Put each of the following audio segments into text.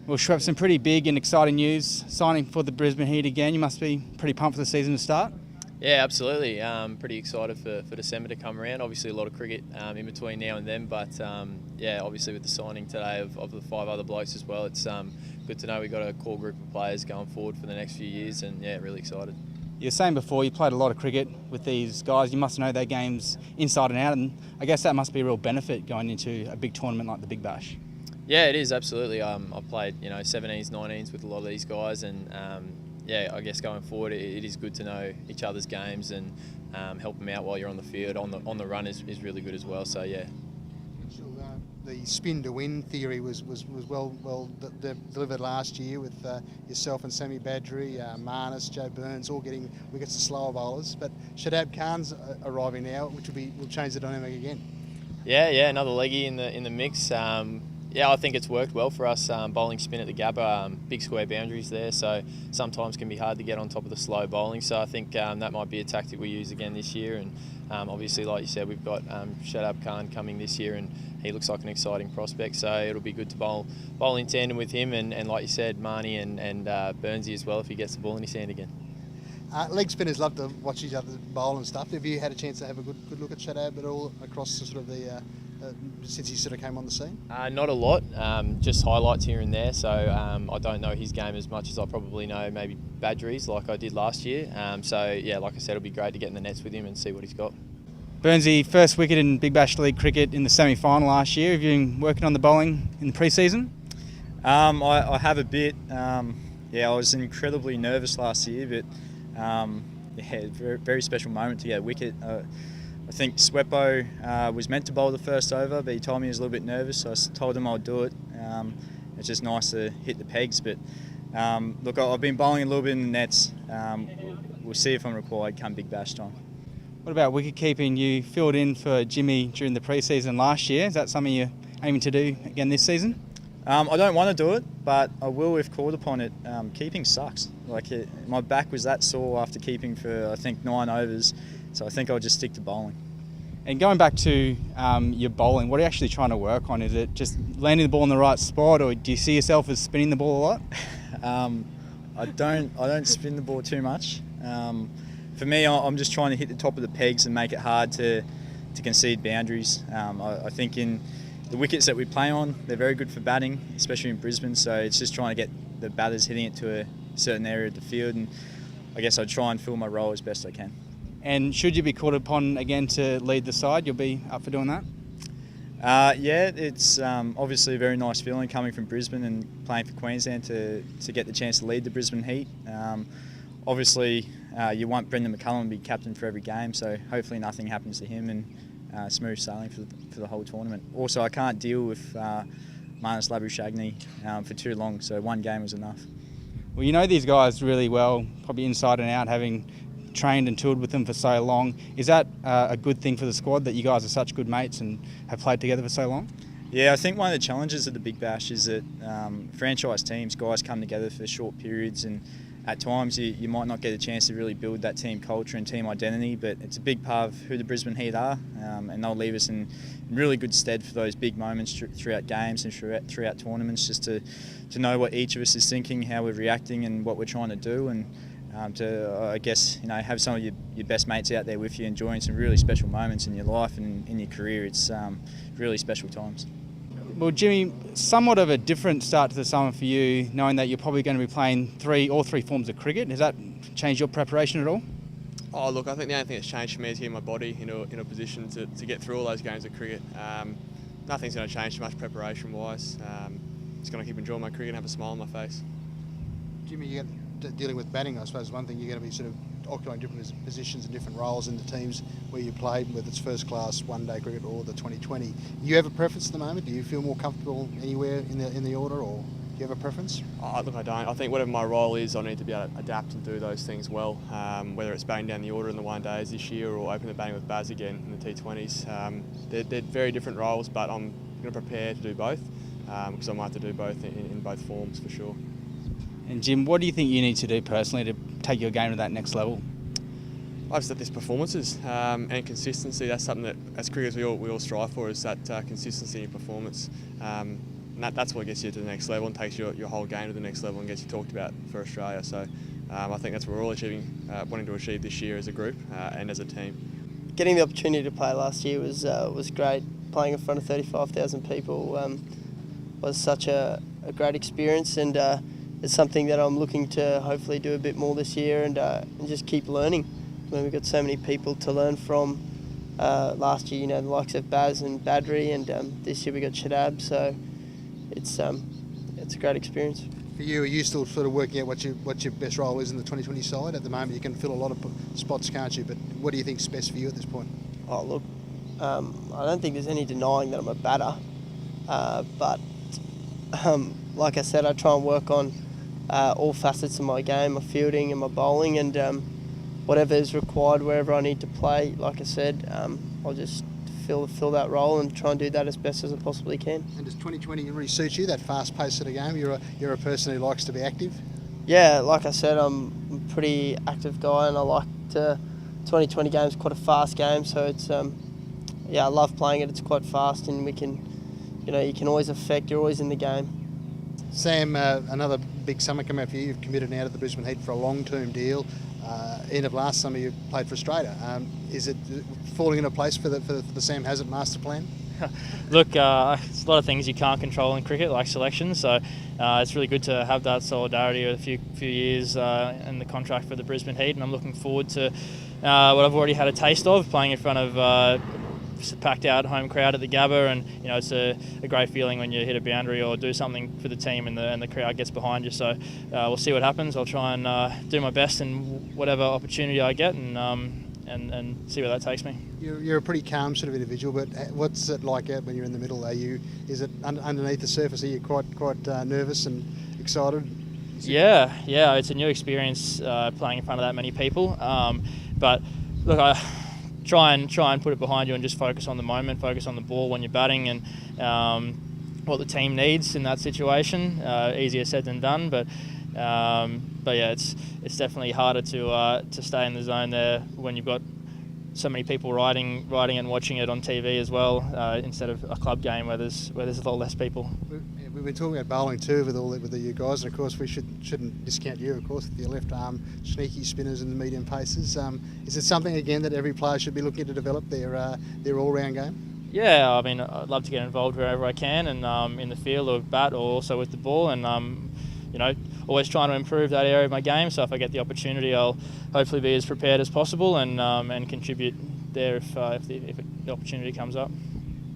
Well, Swepson, pretty big and exciting news, signing for the Brisbane Heat again. You must be pretty pumped for the season to start. Yeah, absolutely. Pretty excited for December to come around. Obviously, a lot of cricket in between now and then, but yeah, obviously with the signing today of the 5 other blokes as well, it's good to know we've got a core group of players going forward for the next few years, and yeah, really excited. You were saying before you played a lot of cricket with these guys. You must know their games inside and out, and I guess that must be a real benefit going into a big tournament like the Big Bash. Yeah, it is absolutely. I've played 17s, 19s with a lot of these guys, and yeah, I guess going forward it is good to know each other's games and help them out while you're on the field. On the run is really good as well. So yeah. The spin to win theory was well delivered last year with yourself and Sammy Badgery, Marnus, Joe Burns all getting wickets to slower bowlers. But Shadab Khan's arriving now, which will change the dynamic again. Yeah, another leggy in the mix. Yeah, I think it's worked well for us bowling spin at the Gabba. Big square boundaries there, so sometimes can be hard to get on top of the slow bowling. So I think that might be a tactic we use again this year. And obviously, like you said, we've got Shadab Khan coming this year, and he looks like an exciting prospect. So it'll be good to bowl in tandem with him, and like you said, Marnie and Burnsy as well if he gets the ball in his hand again. Leg spinners love to watch each other bowl and stuff. Have you had a chance to have a good look at Shadab at all across the sort of the since he sort of came on the scene? Not a lot, just highlights here and there. So I don't know his game as much as I probably know maybe Badgery's like I did last year. So yeah, like I said, it'll be great to get in the nets with him and see what he's got. Burnsy, first wicket in Big Bash League cricket in the semi-final last year. Have you been working on the bowling in the pre-season? I have a bit. Yeah, I was incredibly nervous last year, but yeah, very special moment to get a wicket. I think Sweppo was meant to bowl the first over, but he told me he was a little bit nervous, so I told him I'd do it. It's just nice to hit the pegs, but look, I've been bowling a little bit in the nets. We'll see if I'm required come Big Bash time. What about wicket keeping? You filled in for Jimmy during the pre-season last year. Is that something you're aiming to do again this season? I don't want to do it, but I will if called upon it. Keeping sucks. My back was that sore after keeping for I think 9 overs, so I think I'll just stick to bowling. And going back to your bowling, what are you actually trying to work on? Is it just landing the ball in the right spot, or do you see yourself as spinning the ball a lot? I don't spin the ball too much. For me, I'm just trying to hit the top of the pegs and make it hard to concede boundaries. I think in the wickets that we play on, they're very good for batting, especially in Brisbane. So it's just trying to get the batters hitting it to a certain area of the field, and I guess I try and fill my role as best I can. And should you be called upon again to lead the side, you'll be up for doing that? Yeah, it's obviously a very nice feeling coming from Brisbane and playing for Queensland to get the chance to lead the Brisbane Heat. Obviously, you want Brendan McCullum to be captain for every game, so hopefully nothing happens to him and smooth sailing for the whole tournament. Also, I can't deal with Marnus Labuschagne for too long, so 1 game was enough. Well, you know these guys really well, probably inside and out, having trained and toured with them for so long. Is that a good thing for the squad that you guys are such good mates and have played together for so long? Yeah, I think one of the challenges of the Big Bash is that franchise teams, guys come together for short periods, and at times you might not get a chance to really build that team culture and team identity, but it's a big part of who the Brisbane Heat are, and they'll leave us in really good stead for those big moments throughout games and throughout tournaments, just to know what each of us is thinking, how we're reacting and what we're trying to do, and to, I guess, have some of your best mates out there with you, enjoying some really special moments in your life and in your career. It's really special times. Well, Jimmy, somewhat of a different start to the summer for you, knowing that you're probably going to be playing all three forms of cricket. Has that changed your preparation at all? Oh, look, I think the only thing that's changed for me is getting my body in a position to get through all those games of cricket. Nothing's going to change too much preparation-wise. Just going to keep enjoying my cricket and have a smile on my face. Jimmy, you're dealing with batting, I suppose one thing you're going to be sort of occupying different positions and different roles in the teams where you played, whether it's first class, one-day cricket or the 2020. You have a preference at the moment? Do you feel more comfortable anywhere in the order, or do you have a preference? Oh, look, I don't. I think whatever my role is, I need to be able to adapt and do those things well. Whether it's batting down the order in the one days this year or open the batting with Baz again in the T20s. They're very different roles, but I'm going to prepare to do both because I might have to do both in both forms for sure. And Jim, what do you think you need to do personally to take your game to that next level? I've said this performances and consistency. That's something that, as cricketers, we all strive for, is that consistency in performance. And that's what gets you to the next level and takes your whole game to the next level and gets you talked about for Australia. So I think that's what we're all wanting to achieve this year as a group and as a team. Getting the opportunity to play last year was great. Playing in front of 35,000 people was such a great experience, and it's something that I'm looking to hopefully do a bit more this year and just keep learning. We've got so many people to learn from. Last year, the likes of Baz and Badri, and this year we got Shadab, so it's a great experience. For you, are you still sort of working out what your best role is in the 2020 side? At the moment, you can fill a lot of spots, can't you? But what do you think's best for you at this point? Oh, look, I don't think there's any denying that I'm a batter, but like I said, I try and work on all facets of my game, my fielding and my bowling, and whatever is required, wherever I need to play, like I said, I'll just fill that role and try and do that as best as I possibly can. And does 2020 really suit you, that fast pace of the game? You're a person who likes to be active? Yeah, like I said, I'm a pretty active guy, and I like to. 2020 game is quite a fast game, so it's I love playing it. It's quite fast, and we can, you can always affect. You're always in the game. Sam, another big summer coming up for you. You've committed now to the Brisbane Heat for a long-term deal. End of last summer you played for Australia. Is it falling into place for the Sam Heazlett master plan? Look, there's a lot of things you can't control in cricket, like selection, so it's really good to have that solidarity with a few years in the contract for the Brisbane Heat, and I'm looking forward to what I've already had a taste of, playing in front of packed out home crowd at the Gabba, and it's a great feeling when you hit a boundary or do something for the team and the crowd gets behind you. So we'll see what happens. I'll try and do my best in whatever opportunity I get, and see where that takes me. You're a pretty calm sort of individual, but what's it like out when you're in the middle? Is it underneath the surface? Are you quite nervous and excited? Yeah, it's a new experience playing in front of that many people. But look, I try and put it behind you and just focus on the moment, focus on the ball when you're batting, and what the team needs in that situation. Easier said than done, but yeah, it's definitely harder to stay in the zone there when you've got so many people riding and watching it on TV as well, instead of a club game where there's a lot less people. We've been talking about bowling too with you guys, and of course we shouldn't discount you, of course, with your left arm sneaky spinners and the medium paces. Is it something again that every player should be looking to develop their all-round game? Yeah, I mean, I'd love to get involved wherever I can, and in the field or bat or also with the ball, and always trying to improve that area of my game. So if I get the opportunity, I'll hopefully be as prepared as possible and contribute there if the opportunity comes up.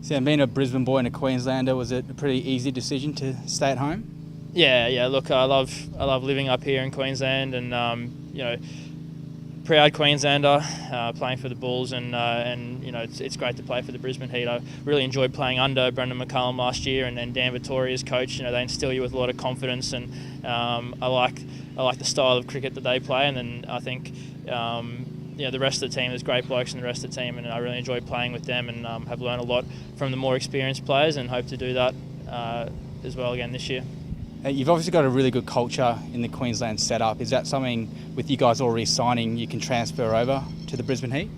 Sam, being a Brisbane boy and a Queenslander, was it a pretty easy decision to stay at home? Yeah. Look, I love living up here in Queensland, and proud Queenslander, playing for the Bulls, and it's great to play for the Brisbane Heat. I really enjoyed playing under Brendan McCullum last year, and Dan Vittoria's coach. They instill you with a lot of confidence, and I like the style of cricket that they play, and then I think the rest of the team, there's great blokes in the rest of the team, and I really enjoy playing with them, and have learned a lot from the more experienced players, and hope to do that as well again this year. You've obviously got a really good culture in the Queensland setup. Is that something, with you guys already signing, you can transfer over to the Brisbane Heat?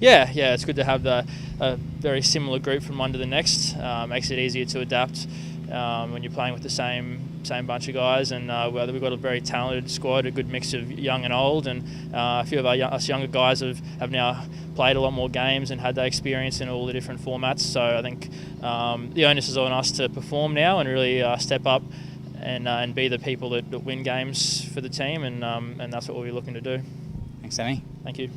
Yeah, it's good to have a very similar group from one to the next. Makes it easier to adapt when you're playing with the same bunch of guys, and we've got a very talented squad, a good mix of young and old, and a few of us younger guys have now played a lot more games and had that experience in all the different formats. So I think the onus is on us to perform now and really step up and be the people that win games for the team, and that's what we'll be looking to do. Thanks, Sammy. Thank you.